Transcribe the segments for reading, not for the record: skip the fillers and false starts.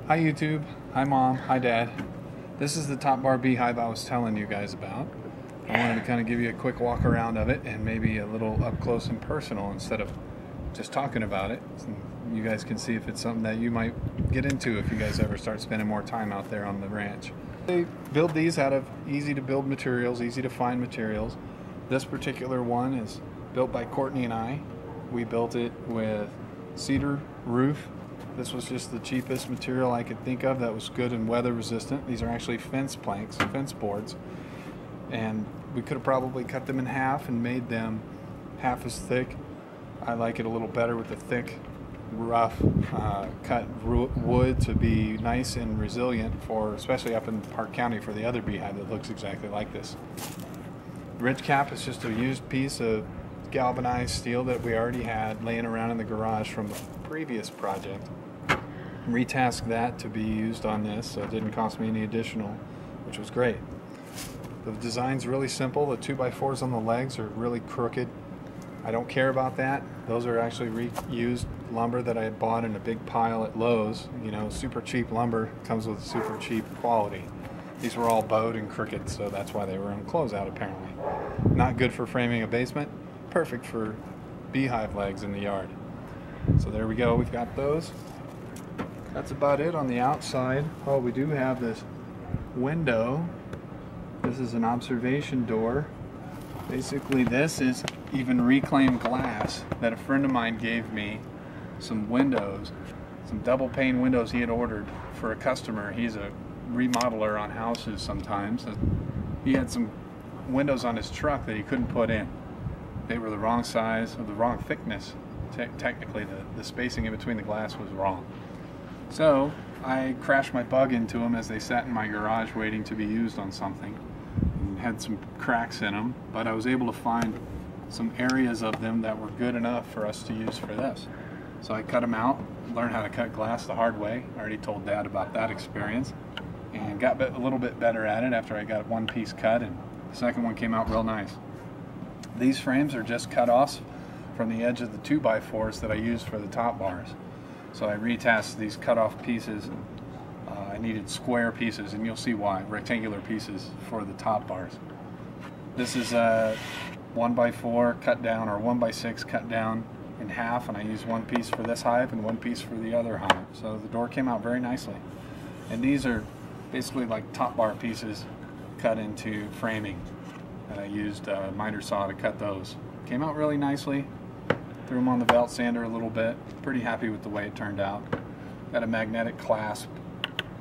Hi YouTube, hi Mom, hi Dad. This is the top bar beehive I was telling you guys about. I wanted to kind of give you a quick walk around of it and maybe a little up close and personal instead of just talking about it. You guys can see if it's something that you might get into if you guys ever start spending more time out there on the ranch. They build these out of easy to build materials, easy to find materials. This particular one is built by Courtney and I. We built it with cedar roof. This was just the cheapest material I could think of that was good and weather resistant. These are actually fence planks, fence boards. And we could have probably cut them in half and made them half as thick. I like it a little better with the thick, rough cut wood to be nice and resilient for, especially up in Park County, for the other beehive that looks exactly like this. Ridge cap is just a used piece of galvanized steel that we already had laying around in the garage from the previous project. Retasked that to be used on this, so it didn't cost me any additional, which was great. The design's really simple. The 2x4s on the legs are really crooked. I don't care about that. Those are actually reused lumber that I had bought in a big pile at Lowe's. You know, super cheap lumber comes with super cheap quality. These were all bowed and crooked, so that's why they were in closeout apparently. Not good for framing a basement. Perfect for beehive legs in the yard. So there we go, we've got those. That's about it on the outside. Oh, we do have this window. This is an observation door. Basically this is even reclaimed glass that a friend of mine gave me. Some windows, some double pane windows he had ordered for a customer. He's a remodeler on houses sometimes. He had some windows on his truck that he couldn't put in. They were the wrong size or the wrong thickness. Technically the spacing in between the glass was wrong. So I crashed my bug into them as they sat in my garage waiting to be used on something, and had some cracks in them, but I was able to find some areas of them that were good enough for us to use for this. So I cut them out, learned how to cut glass the hard way. I already told Dad about that experience and got a little bit better at it after I got one piece cut, and the second one came out real nice. These frames are just cut-offs from the edge of the 2x4s that I used for the top bars. So I retasked these cut-off pieces. I needed square pieces, and you'll see why, rectangular pieces for the top bars. This is a 1x4 cut down, or 1x6 cut down in half, and I used one piece for this hive and one piece for the other hive. So the door came out very nicely. And these are basically like top bar pieces cut into framing. And I used a miter saw to cut those. Came out really nicely. Threw them on the belt sander a little bit. Pretty happy with the way it turned out. Got a magnetic clasp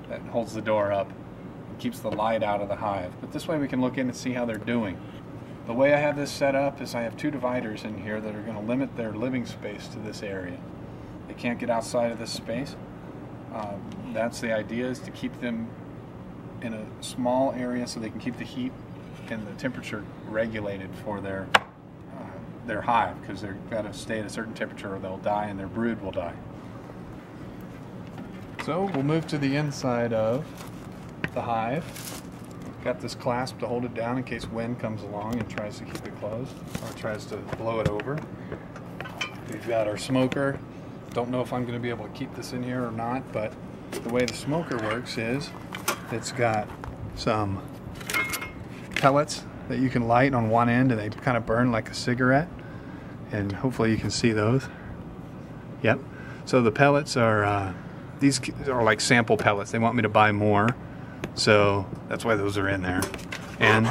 that holds the door up and keeps the light out of the hive. But this way we can look in and see how they're doing. The way I have this set up is I have two dividers in here that are going to limit their living space to this area. They can't get outside of this space. That's the idea, is to keep them in a small area so they can keep the heat and the temperature regulated for their hive, because they've got to stay at a certain temperature or they'll die and their brood will die. So we'll move to the inside of the hive. Got this clasp to hold it down in case wind comes along and tries to keep it closed or tries to blow it over. We've got our smoker. Don't know if I'm going to be able to keep this in here or not, but the way the smoker works is it's got some pellets that you can light on one end, and they kind of burn like a cigarette, and hopefully you can see those. Yep. So the pellets are these are like sample pellets. They want me to buy more, so that's why those are in there. And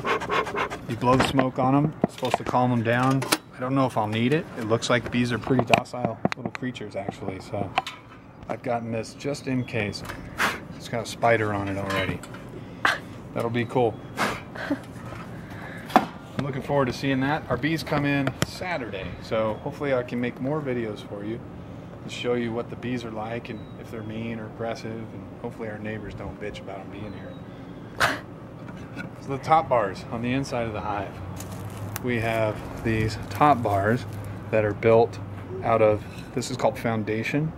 you blow the smoke on them. It's supposed to calm them down. I don't know if I'll need it. It looks like bees are pretty docile little creatures actually, so I've gotten this just in case. It's got a spider on it already. That'll be cool. I'm looking forward to seeing that. Our bees come in Saturday, so hopefully I can make more videos for you and show you what the bees are like and if they're mean or aggressive, and hopefully our neighbors don't bitch about them being here. So the top bars on the inside of the hive. We have these top bars that are built out of, this is called foundation.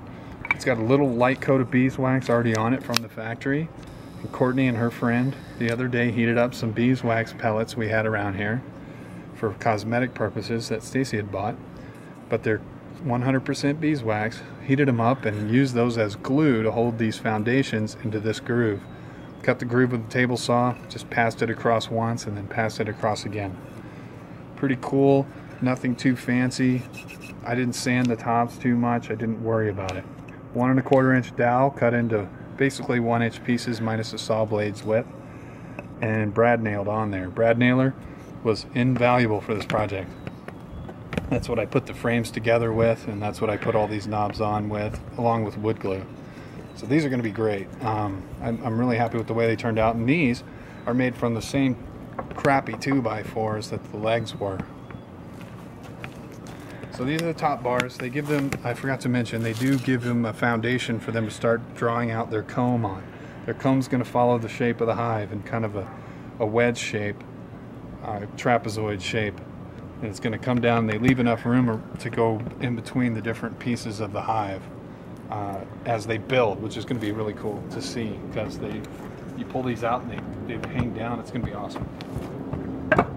It's got a little light coat of beeswax already on it from the factory. And Courtney and her friend the other day heated up some beeswax pellets we had around here for cosmetic purposes that Stacy had bought. But they're 100% beeswax. heated them up and used those as glue to hold these foundations into this groove. Cut the groove with a table saw, just passed it across once and then passed it across again. Pretty cool, nothing too fancy. I didn't sand the tops too much, I didn't worry about it. 1 1/4 inch dowel cut into basically 1-inch pieces minus the saw blade's width, and brad nailed on there. Brad nailer was invaluable for this project. That's what I put the frames together with, and that's what I put all these knobs on with, along with wood glue. So these are going to be great. I'm really happy with the way they turned out, and these are made from the same crappy 2x4s that the legs were. So these are the top bars. They give them, I forgot to mention, they do give them a foundation for them to start drawing out their comb on. Their comb's going to follow the shape of the hive in kind of a wedge shape, trapezoid shape. And it's going to come down. They leave enough room to go in between the different pieces of the hive as they build, which is going to be really cool to see, because you pull these out and they hang down. It's going to be awesome.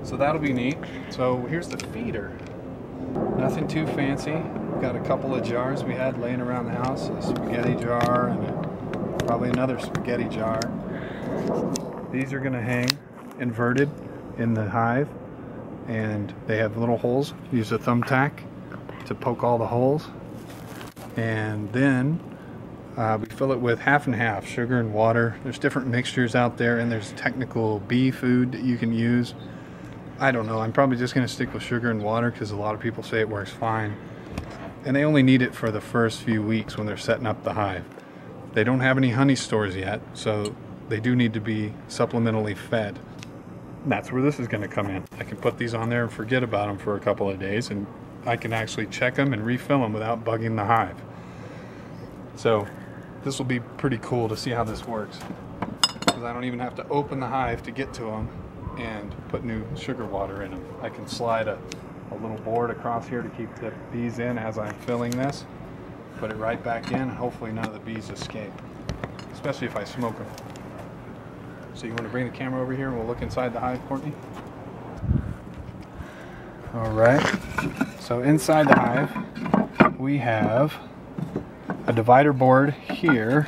So that'll be neat. So here's the feeder. Nothing too fancy. We've got a couple of jars we had laying around the house, a spaghetti jar and probably another spaghetti jar. These are going to hang inverted in the hive, and they have little holes. Use a thumbtack to poke all the holes, and then we fill it with half and half, sugar and water. There's different mixtures out there, and there's technical bee food that you can use. I don't know, I'm probably just going to stick with sugar and water because a lot of people say it works fine, and they only need it for the first few weeks when they're setting up the hive. They don't have any honey stores yet, so they do need to be supplementally fed. That's where this is going to come in. I can put these on there and forget about them for a couple of days, and I can actually check them and refill them without bugging the hive. So this will be pretty cool to see how this works, because I don't even have to open the hive to get to them and put new sugar water in them. I can slide a little board across here to keep the bees in as I'm filling this, put it right back in, and hopefully none of the bees escape, especially if I smoke them. So you want to bring the camera over here and we'll look inside the hive, Courtney? Alright, so inside the hive we have a divider board here.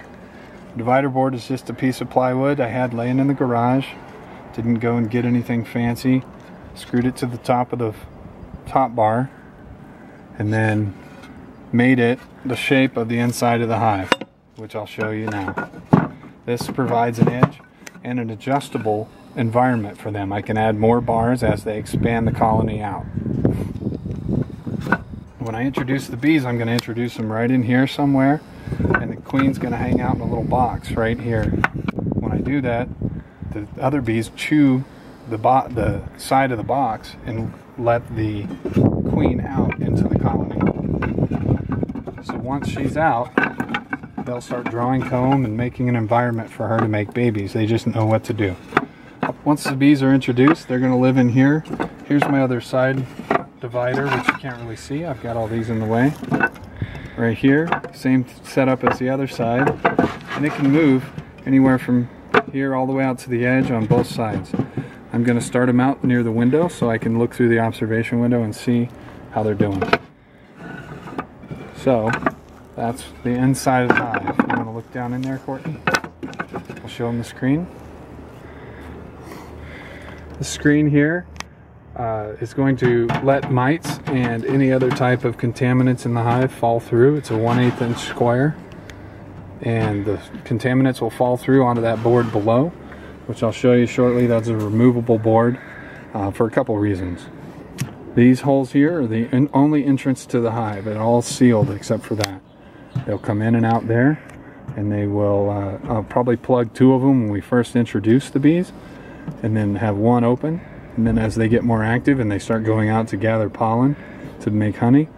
The divider board is just a piece of plywood I had laying in the garage. Didn't go and get anything fancy. Screwed it to the top of the top bar and then made it the shape of the inside of the hive, which I'll show you now. This provides an edge and an adjustable environment for them. I can add more bars as they expand the colony out. When I introduce the bees, I'm going to introduce them right in here somewhere, and the queen's going to hang out in a little box right here. When I do that, the other bees chew the side of the box and let the queen out into the colony. So once she's out, they'll start drawing comb and making an environment for her to make babies. They just know what to do. Once the bees are introduced, they're going to live in here. Here's my other side divider, which you can't really see. I've got all these in the way. Right here, same setup as the other side, and it can move anywhere from here all the way out to the edge on both sides. I'm going to start them out near the window so I can look through the observation window and see how they're doing. So that's the inside of the hive. You want to look down in there, Courtney? I'll show them the screen. The screen here is going to let mites and any other type of contaminants in the hive fall through. It's a 1/8 inch square, and the contaminants will fall through onto that board below, which I'll show you shortly. That's a removable board for a couple reasons. These holes here are the only entrance to the hive. They're all sealed except for that. They'll come in and out there, and they will I'll probably plug 2 of them when we first introduce the bees, and then have one open, and then as they get more active and they start going out to gather pollen to make honey,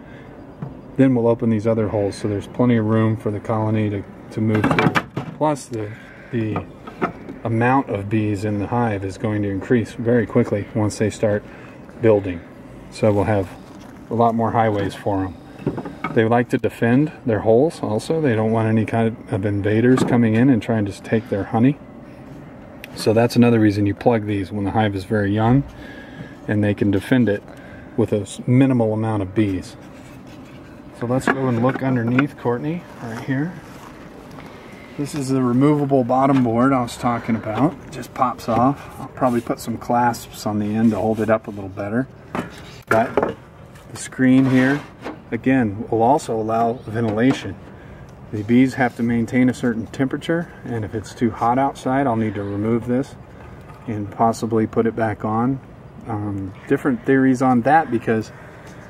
then we'll open these other holes so there's plenty of room for the colony to move through. Plus the amount of bees in the hive is going to increase very quickly once they start building. So we'll have a lot more highways for them. They like to defend their holes also. They don't want any kind of invaders coming in and trying to take their honey. So that's another reason you plug these when the hive is very young, and they can defend it with a minimal amount of bees. So let's go and look underneath, Courtney, right here. This is the removable bottom board I was talking about. It just pops off. I'll probably put some clasps on the end to hold it up a little better. But the screen here, again, will also allow ventilation. The bees have to maintain a certain temperature, and if it's too hot outside, I'll need to remove this and possibly put it back on. Different theories on that, because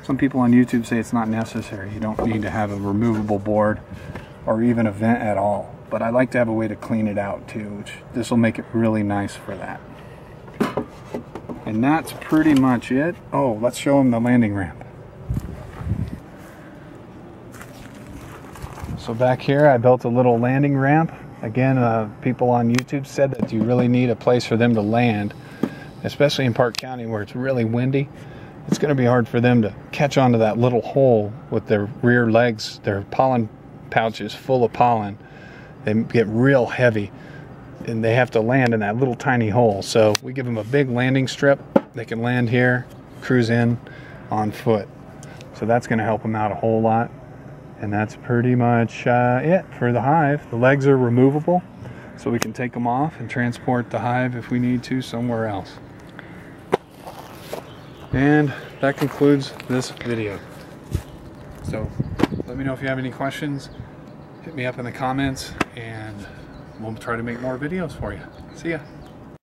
some people on YouTube say it's not necessary. You don't need to have a removable board or even a vent at all. But I like to have a way to clean it out too, which this will make it really nice for that. And that's pretty much it. Oh, let's show them the landing ramp. So back here I built a little landing ramp. Again, people on YouTube said that you really need a place for them to land, especially in Park County where it's really windy. It's going to be hard for them to catch onto that little hole with their rear legs, their pollen pouches full of pollen. They get real heavy and they have to land in that little tiny hole. So we give them a big landing strip. They can land here, cruise in on foot. So that's going to help them out a whole lot. And that's pretty much it for the hive. The legs are removable, so we can take them off and transport the hive if we need to somewhere else. And that concludes this video. So let me know if you have any questions. Hit me up in the comments and we'll try to make more videos for you. See ya.